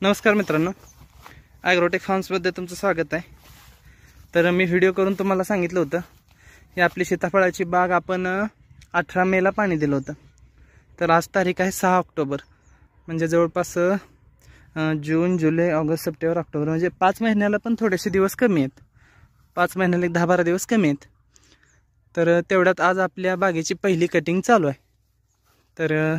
नमस्कार मित्रांनो, ॲग्रोटेक फार्म्समध्ये तुमचं स्वागत आहे। तर मी व्हिडिओ करून तुम्हाला सांगितलं होतं की आपली सीताफळाची बाग आपण 18 मेला पाणी दिलं होतं। तर आज तारीख आहे 6 ऑक्टोबर, म्हणजे जवळपास जून, जुलै, ऑगस्ट, सप्टेंबर, ऑक्टोबर म्हणजे 5 महिन्याला पण थोडेसे दिवस कमी आहेत। 5 महिन्याला 10-12 दिवस कमी आहेत। तर तेवढ्यात आज आपल्या बागेची पहिली कटिंग चालू आहे। तर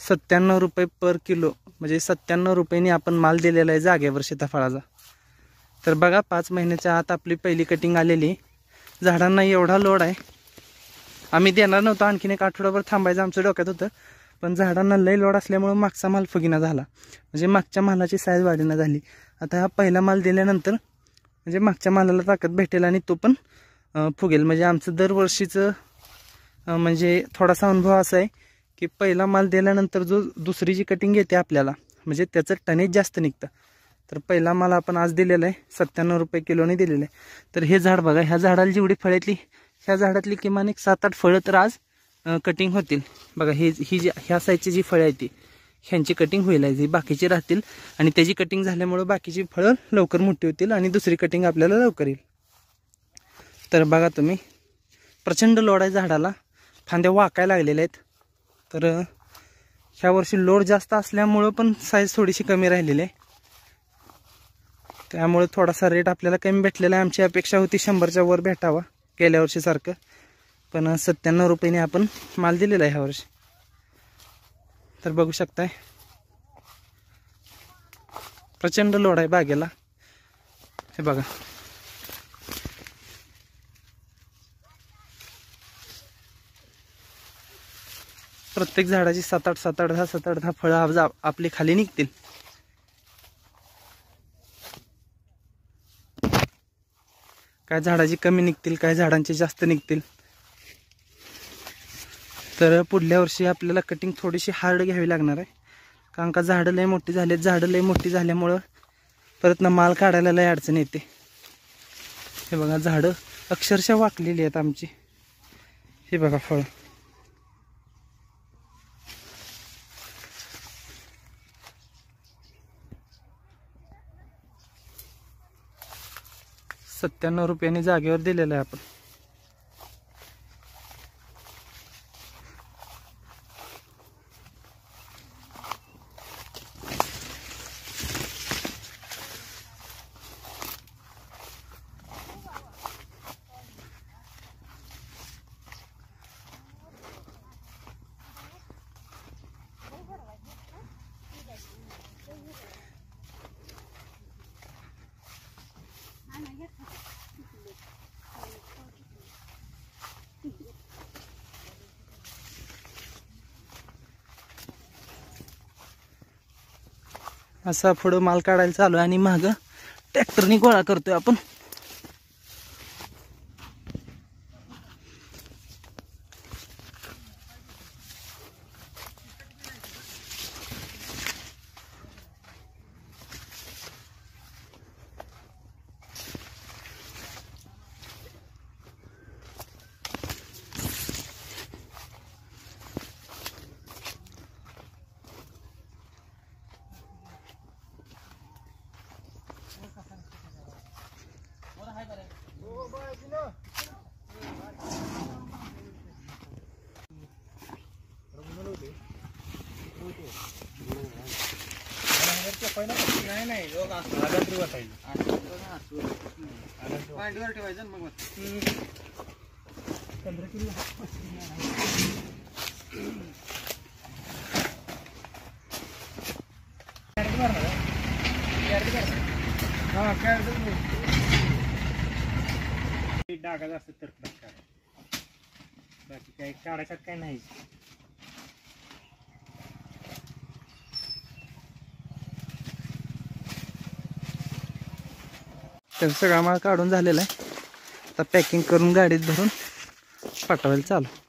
97 रुपये पर किलो म्हणजे 97 रुपयांनी आपण माल दिलेला आहे जागेवर सीताफळाचा। तर बघा 5 महिन्याच्या आत आपली पहिली कटिंग आलेली। झाडांना एवढा लोड आहे, आम्ही देणार नव्हतं, आणखीन एक आठवडाभर थांबायचं आमच्या डोक्यात होतं, पण झाडांना लय लोड असल्यामुळे मागचा माल फुगिना झाला, म्हणजे मागच्या मालाची साईज वाढीना झाली। आता हा पहिला माल दिल्यानंतर म्हणजे मागच्या मालाला ताकद भेटेल आणि तो पण फुगेल। म्हणजे आमचं दरवर्षीचं म्हणजे थोडासा अनुभव असा आहे की पहिला माल दिल्यानंतर जो दुसरी जी कटिंग येते आपल्याला म्हणजे त्याचं टनेज जास्त निघतं। तर पहिला माल आपण आज दिलेला आहे 97 रुपये किलोने दिलेला आहे। तर हे झाड बघा, ह्या झाडाला जेवढी फळं येतली ह्या झाडातली किमान एक 7-8 फळं तर आज कटिंग होतील। बघा ही जी ह्या साईजची जी फळं आहेत ती ह्यांची कटिंग होईल, ही बाकीची राहतील आणि त्याची कटिंग झाल्यामुळे बाकीची फळं लवकर मोठी होतील आणि दुसरी कटिंग आपल्याला लवकर येईल। तर बघा तुम्ही, प्रचंड लोड आहे झाडाला, फांद्या वाकायला लागलेल्या आहेत। तर ह्या वर्षी लोड जास्त असल्यामुळं पण साईज थोडीशी कमी राहिलेली आहे, त्यामुळे थोडासा रेट आपल्याला कमी भेटलेला आहे। आमची अपेक्षा होती 100च्या वर भेटावा गेल्या वर्षीसारखं, पण 97 रुपयांनी आपण माल दिलेला आहे ह्या वर्षी। तर बघू शकताय प्रचंड लोड आहे बागेला, हे बघा। प्रत्येक झाडाची 7-8 फळं आपली खाली निघतील। काय झाडाची कमी निघतील, काय झाडांची जास्त निघतील। तर पुढल्या वर्षी आपल्याला कटिंग थोडीशी हार्ड घ्यावी लागणार आहे, कारण का झाडं लय मोठी झालेत। झाडं लय मोठी झाल्यामुळं परत ना माल काढायला लय अडचण येते। हे बघा झाडं अक्षरशः वाकलेली आहेत आमची, हे बघा फळ। ₹97 जागेवर दिलेलं आहे आपण। असा पुढं माल काढायला चालू आहे आणि मागं ट्रॅक्टरनी गोळा करतोय आपण। डागा जास्त तर बाकी काही काढायचं काय नाही। तर सगळा माल काढून झालेला आहे, आता पॅकिंग करून गाडीत भरून पाठवायला चालू।